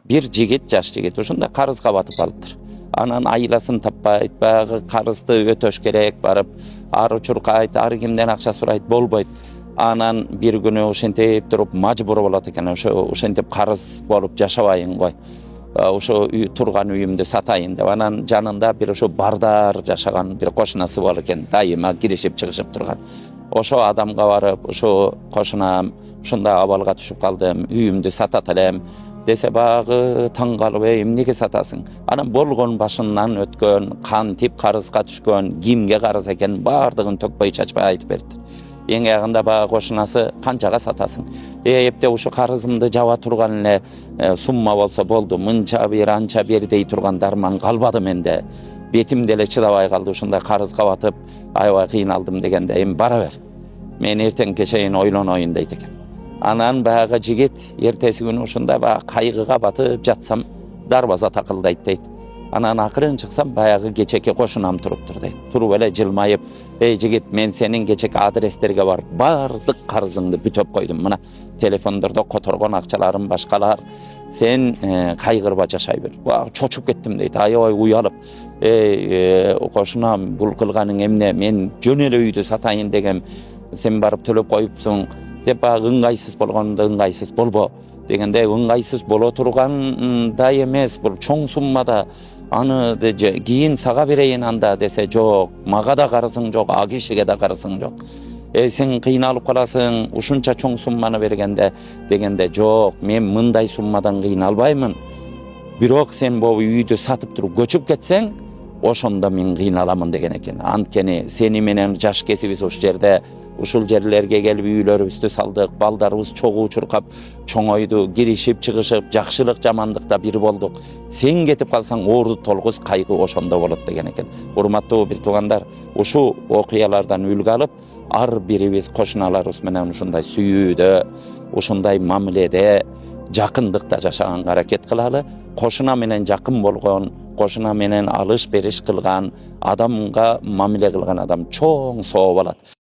bir jigit, жаш жигит ушунда карызга батып калыптыр. Анан айласын таппайт, баягы карызды өтөш керек, барып ар учуркайт, ар кимден акча сурайт, болбойт. Анан бир күнү ошентип туруп мажбур болот экен, ошентип карыз болуп жашабайын кой. Ошо турган үйүмдү сатайын деп. Анан жанында бир ошо бардар жашаган бир кошунасы бар экен, дайыма киришип чыгышып турган. Ошо адамга барып, ошо кошунам, ушундай абалга түшүп калдым, үйүмдү сатат элем десе, багы таң калып, эмнеге сатасың? Анан болгон башынан өткөн, кантип карызга түшкөн, кимге карыз экен бардыгын төкпөй чачпай айтып берди. Эң аягында багы кошунасы, канчага сатасың? Эпте ушу карызымды жаба турган эле сумма болсо болду, мынча бир анча бир дей турган дарман калбады менде. Бетим деле чыдабай калды, ушундай карызга батып, аябай кыйналдым дегенде, эми бара бер. Мен эртең кечейин ойлоноюн дейт экен. Анан баягы жигит эртеси күнү ушундай баягы кайгыга батып жатсам, дарбаза такылдайт дейт. Анан акырын чыксам, баягы кечеки кошунам туруптур дейт. Туруп эле жылмайып, эй жигит, мен сенин кечеки адрестерге барып бардык карызыңды бүтөп койдум. Мына телефондордо которгон акчаларым башкалар. Сен кайгырба, жашай бер. Чочуп кеттим дейт. Аябай уялып, кошунам, бул кылганың эмне? Мен жөн эле үйдү сатайын дегем, сен барып төлөп коюпсуң деп, ыңгайсыз болгондо ыңгайсыз болбо дегенде, ыңгайсыз боло тургандай эмес, бул чоң суммада, аны кийин сага берейин анда десе, жок, мага да карызың жок, а кишиге да карызың жок. Сен кыйналып каласың, ушунча чоң сумманы бергенде дегенде, жок, мен мындай суммадан кыйналбаймын. Бирок сен бул үйдү сатып туруп көчүп кетсең, ошондо мен кыйналамын деген экен. Анткени сени менен жаш кесибиз ушул жерде, ушул жерлерге келип үйлөрүбүздү салдык, балдарыбыз чогуу чуркап чоңойду, киришип чыгышып, жакшылык жамандыкта бир болдук. Сен кетип калсаң, оору толгуз кайгы ошондо болот деген экен. Урматтуу бир туугандар, ушул окуялардан үлгү алып, ар бирибиз кошуналарыбыз менен ушундай сүйүүдө, ушундай мамиледе, жакындыкта жашаганга аракет кылалы. Кошуна менен жакын болгон, кошуна менен алыш бериш кылган адамга мамиле кылган адам чоң соо болот.